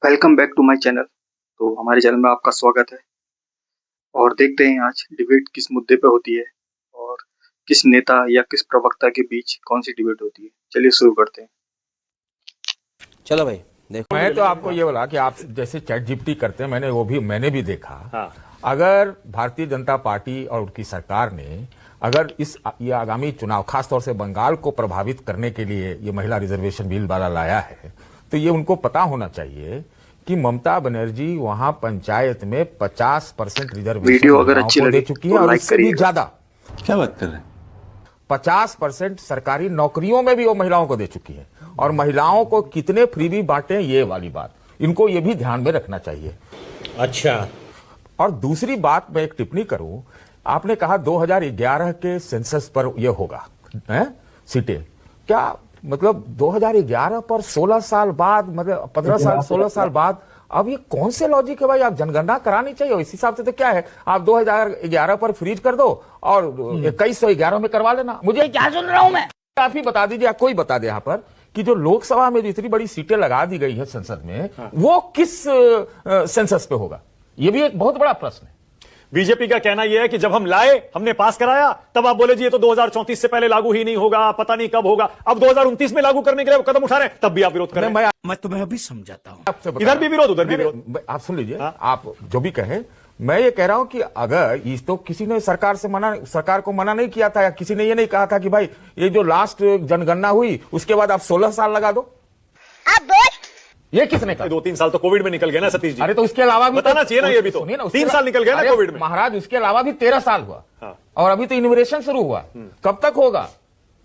Welcome back to my channel. तो हमारे channel में आपका स्वागत है और देखते हैं आज डिबेट किस मुद्दे पे होती है और किस नेता या किस प्रवक्ता के बीच कौन सी डिबेट होती है। चलिए शुरू करते हैं। चलो भाई देखो। मैं तो आपको ये बोला कि आप जैसे चैट जीपीटी करते हैं, मैंने भी देखा। हाँ। अगर भारतीय जनता पार्टी और उनकी सरकार ने अगर ये आगामी चुनाव खासतौर से बंगाल को प्रभावित करने के लिए ये महिला रिजर्वेशन बिल वाला लाया है, तो ये उनको पता होना चाहिए कि ममता बनर्जी वहां पंचायत में 50% रिजर्वेशन वीडियो अगर अच्छी लगे दे चुकी है और इससे भी ज्यादा। क्या बात कर रहे हैं? 50% सरकारी नौकरियों में भी वो महिलाओं को दे चुकी है। और महिलाओं को कितने फ्रीबी बांटे, ये वाली बात इनको ये भी ध्यान में रखना चाहिए। अच्छा। और दूसरी बात मैं एक टिप्पणी करूं, आपने कहा 2011 के सेंसस पर ये होगा सीटें, क्या मतलब 2011 पर 16 साल बाद, मतलब 15 साल 16 साल बाद, अब ये कौन से लॉजिक है भाई? आप जनगणना करानी चाहिए इस हिसाब से। तो क्या है, आप 2011 पर फ्रीज कर दो और 2111 में करवा लेना। मुझे क्या सुन रहा हूं मैं? आप ही बता दीजिए, कोई बता दे यहाँ पर कि जो लोकसभा में इतनी बड़ी सीटें लगा दी गई है संसद में, वो किस सेंसस पे होगा? ये भी एक बहुत बड़ा प्रश्न है। बीजेपी का कहना यह है कि जब हम लाए, हमने पास कराया, तब आप बोले जी ये तो 2034 से पहले लागू ही नहीं होगा, पता नहीं कब होगा। अब 2029 में लागू करने के लिए कदम उठा रहे हैं, तब भी आप विरोध कर रहे हैं। मैं तुम्हें अभी समझाता हूं। इधर भी विरोध, उधर भी विरोध। आप सुन लीजिए, आप जो भी कहें, मैं ये कह रहा हूं कि अगर इस तो किसी ने सरकार को मना नहीं किया था, या किसी ने ये नहीं कहा था कि भाई ये जो लास्ट जनगणना हुई उसके बाद आप 16 साल लगा दो। ये किसने कहा? 2-3 साल तो कोविड में निकल गए ना सतीश जी। अरे तो उसके अलावा भी बताना चाहिए ना, ये भी तो 3 साल निकल गए ना कोविड में। महाराज उसके अलावा भी 13 साल हुआ। हाँ। और अभी तो इनोवेशन शुरू हुआ, कब तक होगा?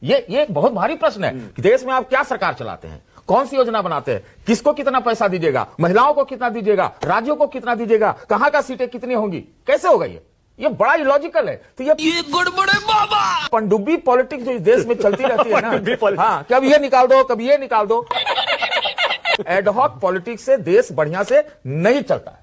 ये एक बहुत भारी प्रश्न है कि देश में आप क्या सरकार चलाते हैं, कौन सी योजना बनाते हैं, किसको कितना पैसा दीजिएगा, महिलाओं को कितना दीजिएगा, राज्यों को कितना दीजिएगा, कहां का सीटें कितनी होंगी, कैसे होगा? ये बड़ा इलॉजिकल है। तो ये गड़बड़े बाबा पनडुब्बी पॉलिटिक्स जो इस देश में चलती रहती है ना, हाँ, कभी ये निकाल दो, कभी ये निकाल दो। एडहॉक पॉलिटिक्स से देश बढ़िया से नहीं चलता है।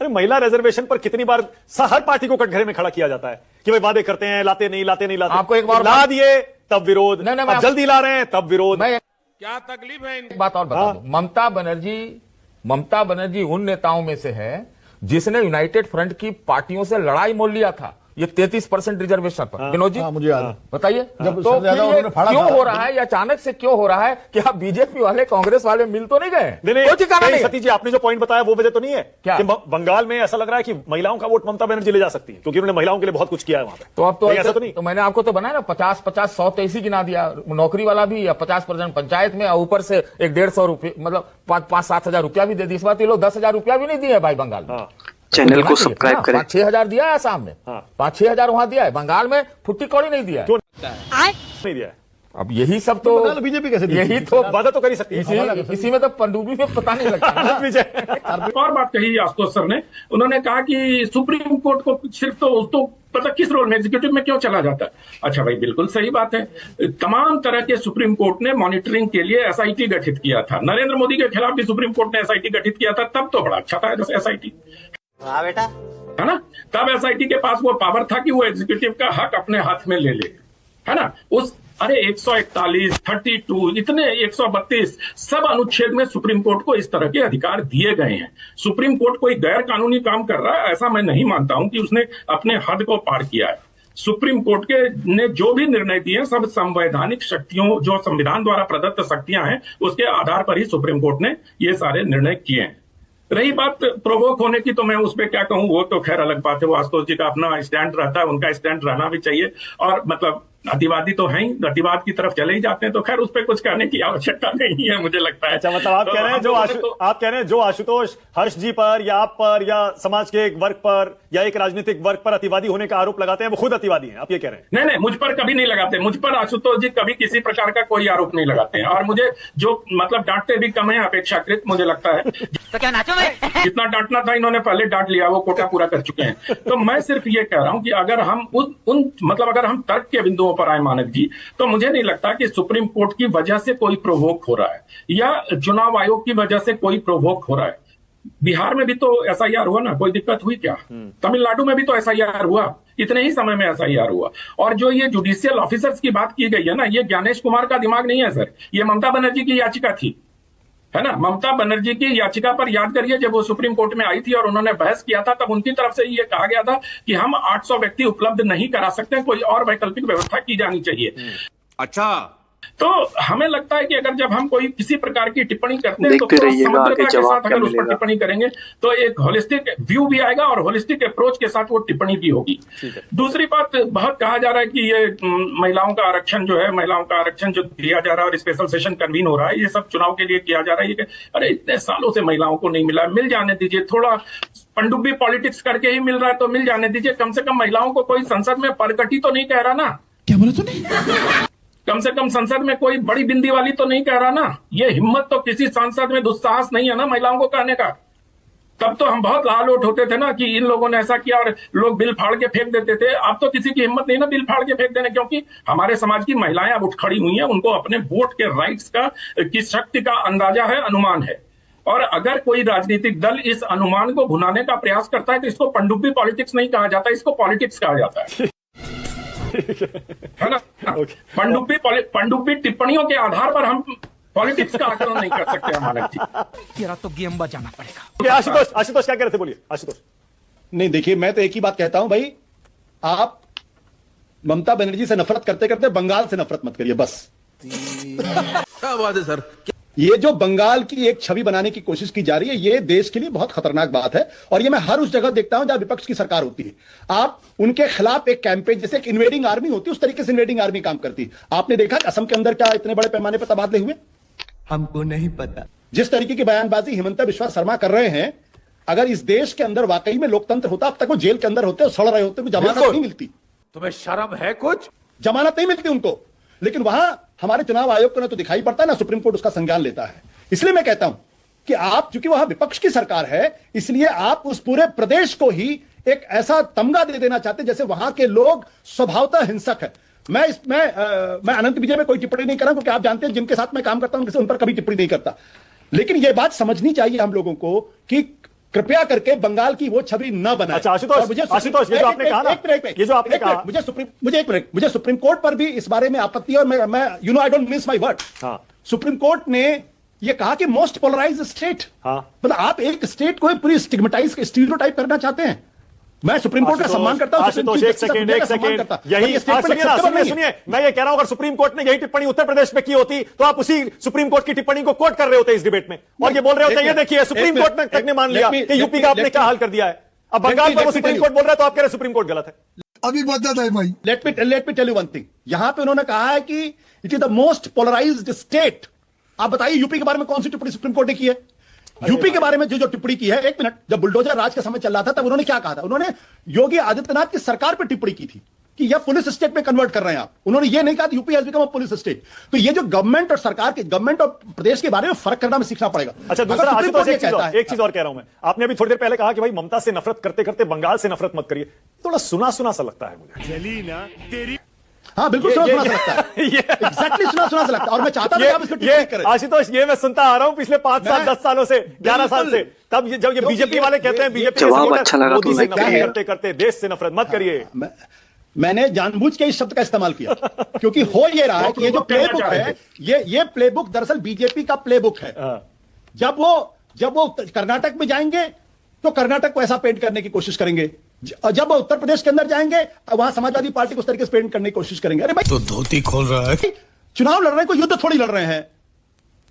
अरे महिला रिजर्वेशन पर कितनी बार हर पार्टी को कटघरे में खड़ा किया जाता है कि भाई वादे करते हैं, लाते नहीं। आपको एक बार ला दिए तब विरोध, नहीं, अब जल्दी ला रहे हैं तब विरोध। क्या तकलीफ है? एक बात और बता दो, ममता बनर्जी उन नेताओं में से है जिसने यूनाइटेड फ्रंट की पार्टियों से लड़ाई मोल लिया था ये 33% रिजर्वेशन पर। विनोद जी मुझे याद है, बताइए। तो क्यों हो रहा है, या अचानक से क्यों हो रहा है कि आप बीजेपी वाले कांग्रेस वाले मिल तो नहीं गए? नहीं, सतीश जी आपने जो पॉइंट बताया वो वजह तो नहीं है क्या कि बंगाल में ऐसा लग रहा है कि महिलाओं का वोट ममता बनर्जी ले जा सकती है, क्योंकि उन्होंने महिलाओं के लिए बहुत कुछ किया है वहां पे। तो अब तो ऐसा तो नहीं। तो मैंने आपको तो बनाया ना, 50-50 100 तो इसी गिना दिया, नौकरी वाला भी, या 50% पंचायत में, और ऊपर से एक 150 रुपये, मतलब 5-7 हजार रुपया भी दे दी। इस बात ये लोग 10,000 रुपया भी नहीं दिए भाई बंगाल में। चैनल को सब्सक्राइब करें। 5-6 हजार दिया है आसाम में, 5-6 हजार वहां दिया है, बंगाल में फुट्टी कौड़ी नहीं दिया है। नहीं दिया है। अब यही सब तो बीजेपी कैसे, यही तो वादा तो कर ही सकती है। इसी में तो पनडुब्बी में पता नहीं लगता। एक और बात कही आशुतोष सर ने, उन्होंने कहा कि सुप्रीम कोर्ट को सिर्फ तो पता किस रोल में, एग्जीक्यूटिव में क्यों चला जाता है? अच्छा भाई, बिल्कुल सही बात है। तमाम तरह के सुप्रीम कोर्ट ने मॉनिटरिंग के लिए एसआईटी गठित किया था। नरेंद्र मोदी के खिलाफ भी सुप्रीम कोर्ट ने एसआईटी गठित किया था, तब तो बड़ा अच्छा था एसआईटी, बेटा, है ना? तब एसआईटी के पास वो पावर था कि वो एग्जीक्यूटिव का हक अपने हाथ में ले ले, है ना? अरे 141, 32, इतने 132 सब अनुच्छेद में सुप्रीम कोर्ट को इस तरह के अधिकार दिए गए हैं। सुप्रीम कोर्ट कोई गैर कानूनी काम कर रहा है ऐसा मैं नहीं मानता हूं कि उसने अपने हद को पार किया है। सुप्रीम कोर्ट के ने जो भी निर्णय दिए सब संवैधानिक शक्तियों, जो संविधान द्वारा प्रदत्त शक्तियां हैं, उसके आधार पर ही सुप्रीम कोर्ट ने ये सारे निर्णय किए हैं। रही बात प्रोवोक होने की, तो मैं उस पर क्या कहूं, वो तो खैर अलग बात है। वो आशुतोष जी का अपना स्टैंड रहता है, उनका स्टैंड रहना भी चाहिए। और मतलब अतिवादी तो हैं ही, अतिवाद की तरफ चले ही जाते हैं, तो खैर उस पर कुछ कहने की आवश्यकता नहीं है, मुझे लगता है। अच्छा, मतलब आप कह रहे हैं जो आशुतोष हर्ष जी पर या आप पर या समाज के एक वर्ग पर या एक राजनीतिक वर्ग पर अतिवादी होने का आरोप लगाते हैं, वो खुद अतिवादी हैं, आप ये कह रहे हैं? नहीं, मुझ पर कभी नहीं लगाते। मुझ पर आशुतोष जी कभी किसी प्रकार का कोई आरोप नहीं लगाते हैं, और मुझे जो मतलब डांटते भी कम है अपेक्षाकृत, मुझे लगता है। तो क्या नाचो मैं? जितना डांटना था इन्होंने पहले डांट लिया, वो कोटा पूरा कर चुके हैं। तो मैं सिर्फ ये कह रहा हूं कि अगर हम अगर हम तर्क के बिंदुओं पर आए मानक जी, तो मुझे नहीं लगता कि सुप्रीम कोर्ट की वजह से कोई प्रोवोक हो रहा है या चुनाव आयोग की वजह से कोई प्रोवोक हो रहा है। बिहार में भी तो एसआईआर हुआ ना, कोई दिक्कत हुई क्या? तमिलनाडु में भी तो एसआईआर हुआ, इतने ही समय में एसआईआर हुआ। और जो ये जुडिशियल ऑफिसर्स की बात की गई है ना, ये ज्ञानेश कुमार का दिमाग नहीं है सर, ये ममता बनर्जी की याचिका थी। है ना। ममता बनर्जी की याचिका पर याद करिए, जब वो सुप्रीम कोर्ट में आई थी और उन्होंने बहस किया था, तब उनकी तरफ से ये कहा गया था कि हम 800 व्यक्ति उपलब्ध नहीं करा सकते, कोई और वैकल्पिक व्यवस्था की जानी चाहिए। अच्छा, तो हमें लगता है कि अगर जब हम कोई किसी प्रकार की टिप्पणी करते हैं तो देखते रहिएगा समग्रता आगे के जवाब साथ क्या अगर उस पर मिलेगा। टिप्पणी करेंगे तो एक होलिस्टिक व्यू भी आएगा और होलिस्टिक अप्रोच के साथ वो टिप्पणी की होगी। दूसरी बात, बहुत कहा जा रहा है कि ये महिलाओं का आरक्षण जो है, महिलाओं का आरक्षण जो दिया जा रहा है और स्पेशल सेशन कन्वीन हो रहा है, ये सब चुनाव के लिए किया जा रहा है। अरे इतने सालों से महिलाओं को नहीं मिला, मिल जाने दीजिए। थोड़ा पनडुब्बी पॉलिटिक्स करके ही मिल रहा है तो मिल जाने दीजिए। कम से कम महिलाओं को कोई संसद में परकटी तो नहीं कह रहा ना। क्या बोला तूने? कम से कम संसद में कोई बड़ी बिंदी वाली तो नहीं कह रहा ना। ये हिम्मत तो किसी सांसद में, दुस्साहस नहीं है ना महिलाओं को कहने का। तब तो हम बहुत लालूट होते थे ना कि इन लोगों ने ऐसा किया और लोग बिल फाड़ के फेंक देते थे। अब तो किसी की हिम्मत नहीं ना बिल फाड़ के फेंक देने, क्योंकि हमारे समाज की महिलाएं अब उठ खड़ी हुई हैं। उनको अपने वोट के राइट्स का, की शक्ति का अंदाजा है, अनुमान है। और अगर कोई राजनीतिक दल इस अनुमान को भुनाने का प्रयास करता है तो इसको पनडुब्बी पॉलिटिक्स नहीं कहा जाता, इसको पॉलिटिक्स कहा जाता है ना। पनडुब्बी टिप्पणियों के आधार पर हम पॉलिटिक्स का आकलन नहीं कर सकते हमारे जी। तेरा तो गेम बजाना पड़ेगा। आशुतोष क्या कह रहे थे, बोलिए आशुतोष। नहीं, देखिए, मैं तो एक ही बात कहता हूं भाई, आप ममता बनर्जी से नफरत करते करते बंगाल से नफरत मत करिए, बस। क्या बात है सर। ये जो बंगाल की एक छवि बनाने की कोशिश की जा रही है, ये देश के लिए बहुत खतरनाक बात है। और ये मैं हर उस जगह देखता हूं जहां विपक्ष की सरकार होती है। आप उनके खिलाफ एक कैंपेन, जैसे एक इन्वेडिंग आर्मी होती है, उस तरीके से इन्वेडिंग आर्मी काम करती है। आपने देखा असम के अंदर क्या इतने बड़े पैमाने पर तबादले हुए? हमको नहीं पता। जिस तरीके की बयानबाजी हिमंता बिश्वा शर्मा कर रहे हैं, अगर इस देश के अंदर वाकई में लोकतंत्र होता, अब तक वो जेल के अंदर होते और सड़ रहे होते, जमानत नहीं मिलती। तुम्हें शर्म है कुछ? जमानत नहीं मिलती उनको। लेकिन वहां हमारे चुनाव आयोग को ना तो दिखाई पड़ता है, ना सुप्रीम कोर्ट उसका संज्ञान लेता है। इसलिए मैं कहता हूं कि आप, चूंकि वहां विपक्ष की सरकार है, इसलिए आप उस पूरे प्रदेश को ही एक ऐसा तमगा दे देना चाहते हैं जैसे वहां के लोग स्वभावतः हिंसक है। मैं अनंत विजय में कोई टिप्पणी नहीं कर रहा, क्योंकि आप जानते हैं जिनके साथ मैं काम करता हूं उन पर कभी टिप्पणी नहीं करता। लेकिन यह बात समझनी चाहिए हम लोगों को कि कृपया करके बंगाल की वो छवि न बनाए। अच्छा आशुतोष, ये जो आपने कहा ना, ये जो आपने कहा, मुझे सुप्रीम कोर्ट पर भी इस बारे में आपत्ति है। और मैं I don't miss my word. Supreme court ने ये कहा कि मोस्ट पोलराइज्ड स्टेट, मतलब आप एक स्टेट को पूरी स्टिग्मेटाइज, स्टीरियोटाइप करना चाहते हैं। मैं सुप्रीम कोर्ट का सम्मान करता हूं। आशुतोष एक सेकंड यही सुनिए, मैं ये कह रहा हूं, अगर सुप्रीम कोर्ट ने यही टिप्पणी उत्तर प्रदेश में की होती तो आप उसी सुप्रीम कोर्ट की टिप्पणी को कोट कर रहे होते इस डिबेट में, और ये बोल रहे होते, ये देखिए सुप्रीम कोर्ट तक ने मान लिया कि यूपी का आपने क्या हाल कर दिया है। अब बंगाल पर वो सुप्रीम कोर्ट बोल रहा है तो आप कह रहे सुप्रीम कोर्ट गलत है। अभी बता है भाई। Let me tell you one thing. यहां पे उन्होंने कहा है कि it is the most polarised state. आप बताइए यूपी के बारे में कौन सी टिप्पणी सुप्रीम कोर्ट ने की है? यूपी के बारे में जो टिप्पणी की है, एक मिनट, जब बुलडोजर राज का समय चल रहा था तब उन्होंने क्या कहा था? उन्होंने योगी आदित्यनाथ की सरकार पर टिप्पणी की थी कि यह पुलिस स्टेट में कन्वर्ट कर रहे हैं आप। उन्होंने यह नहीं कहा कि UP has become a police state. तो ये जो गवर्नमेंट और सरकार के, गवर्नमेंट और प्रदेश के बारे में फर्क करना में सीखना पड़ेगा। अच्छा, दूसरा आशुतोष एक चीज और कह रहा हूं मैं। आपने अभी थोड़ी देर पहले कहा कि भाई ममता से नफरत करते करते बंगाल से नफरत मत करिए। थोड़ा सुना सुना सा लगता है मुझे। हाँ बिल्कुल सुना सुना सा लगता है। एग्जैक्टली सुना सुना सा लगता है। और मैं चाहता था कि आप इसको टिप्पणी करें। आशुतोष, ये मैं सुनता आ रहा हूं पिछले 5 साल 10 सालों से, 11 साल से। तब जब ये बीजेपी वाले कहते हैं बीजेपी मोदी से नफरत करते करते देश से नफरत मत करिए। मैंने जानबूझ के इस शब्द का इस्तेमाल किया क्योंकि हो ये रहा है कि ये जो प्लेबुक है, ये प्लेबुक दरअसल बीजेपी का प्लेबुक है। जब वो कर्नाटक में जाएंगे तो कर्नाटक को ऐसा पेंट करने की कोशिश करेंगे, जब वो उत्तर प्रदेश के अंदर जाएंगे वहां समाजवादी पार्टी को उस तरीके से पेंट करने की कोशिश करेंगे। अरे भाई, तो धोती खोल रहा है। चुनाव लड़ रहे हैं, कोई युद्ध थोड़ी लड़ रहे हैं।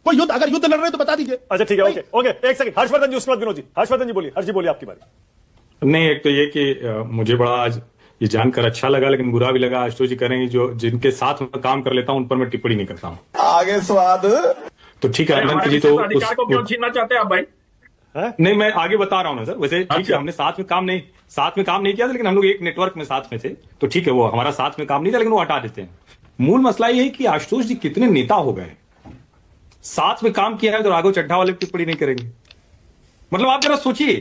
कोई युद्ध, अगर युद्ध लड़ रहे हैं तो बता दीजिए। अच्छा ठीक है, ओके एक सेकंड। हर्षवर्धन जी, उसके बाद विनोद जी। हर्षवर्धन जी बोलिए, हर्ष जी बोलिए, आपकी बारी। नहीं, एक तो ये कि मुझे बड़ा आज ये जानकर अच्छा लगा, लेकिन बुरा भी लगा। आशुतोष जी कह रहे हैं जो जिनके साथ में काम कर लेता हूं उन पर मैं टिप्पणी नहीं करता हूं। आगे स्वाद तो ठीक है अनंत जी, तो अधिकार को क्यों छीनना चाहते हैं आप भाई? नहीं, मैं आगे बता रहा हूं ना सर। वैसे ठीक है, हमने साथ में काम नहीं किया था, लेकिन हम लोग एक नेटवर्क में साथ में थे, तो ठीक है, वो हमारा साथ में काम नहीं था, लेकिन वो हटा देते हैं। मूल मसला ये है कि आशुतोष जी कितने नेता हो गए, साथ में काम किया है तो राघव चड्ढा वाले टिप्पणी नहीं करेंगे। मतलब आप जरा सोचिए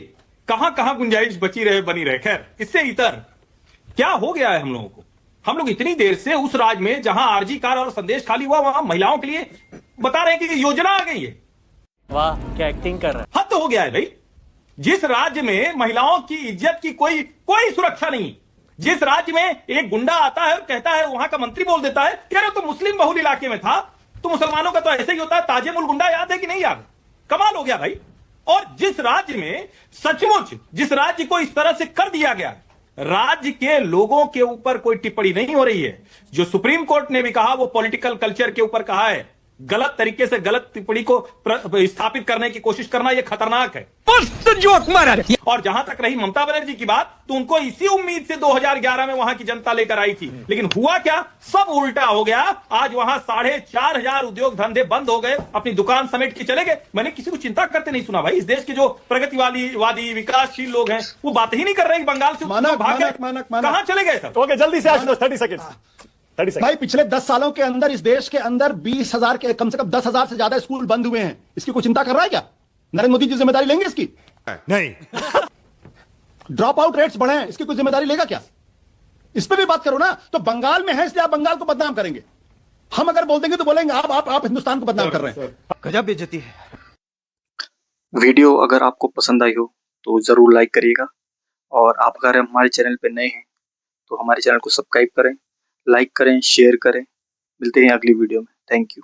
कहां कहां गुंजाइश बची रहे, बनी रहे। खैर, इससे इतर क्या हो गया है हम लोगों को? हम लोग इतनी देर से उस राज्य में जहां आरजी कार और संदेश खाली हुआ, वहां महिलाओं के लिए बता रहे हैं कि योजना आ गई है। वाह, क्या एक्टिंग कर रहा है। हद तो हो गया है भाई। जिस राज्य में महिलाओं की इज्जत की कोई सुरक्षा नहीं, जिस राज्य में एक गुंडा आता है और कहता है, वहां का मंत्री बोल देता है, यार तो मुस्लिम बहुल इलाके में था, तो मुसलमानों का तो ऐसे ही होता है। ताजे मुल गुंडा याद है कि नहीं याद? कमाल हो गया भाई। और जिस राज्य में सचमुच जिस राज्य को इस तरह से कर दिया गया, राज्य के लोगों के ऊपर कोई टिप्पणी नहीं हो रही है। जो सुप्रीम कोर्ट ने भी कहा वो पॉलिटिकल कल्चर के ऊपर कहा है। गलत तरीके से गलत टिप्पणी को स्थापित करने की कोशिश करना यह खतरनाक है। जोक मारा। और जहां तक रही ममता बनर्जी की बात, तो उनको इसी उम्मीद से 2011 में वहां की जनता लेकर आई थी, लेकिन हुआ क्या, सब उल्टा हो गया। आज वहां 4,500 उद्योग धंधे बंद हो गए, अपनी दुकान समेट के चले गए। मैंने किसी को चिंता करते नहीं सुना भाई। इस देश के जो प्रगतिवादी विकासशील लोग हैं वो बात ही नहीं कर रहे कि बंगाल से कहां चले गए सब। ओके, जल्दी से आशुतोष, 30 सेकंड। भाई पिछले 10 सालों के अंदर इस देश के अंदर 20,000 के कम से कम 10,000 से ज्यादा स्कूल बंद हुए हैं। इसकी कोई चिंता कर रहा है क्या? नरेंद्र मोदी जी जिम्मेदारी लेंगे इसकी? नहीं। ड्रॉप आउट रेट्स बढ़े हैं, इसकी कोई जिम्मेदारी लेगा क्या? इस पे भी बात करो ना। तो बंगाल में है इसलिए आप बंगाल को बदनाम करेंगे। हम अगर बोल देंगे तो बोलेंगे आप हिंदुस्तान को बदनाम कर रहे हैं। गजब बेइज्जती है। वीडियो अगर आपको पसंद आई हो तो जरूर लाइक करिएगा, और आप अगर हमारे चैनल पे नए हैं तो हमारे चैनल को सब्सक्राइब करें, लाइक करें, शेयर करें। मिलते हैं अगली वीडियो में। Thank you.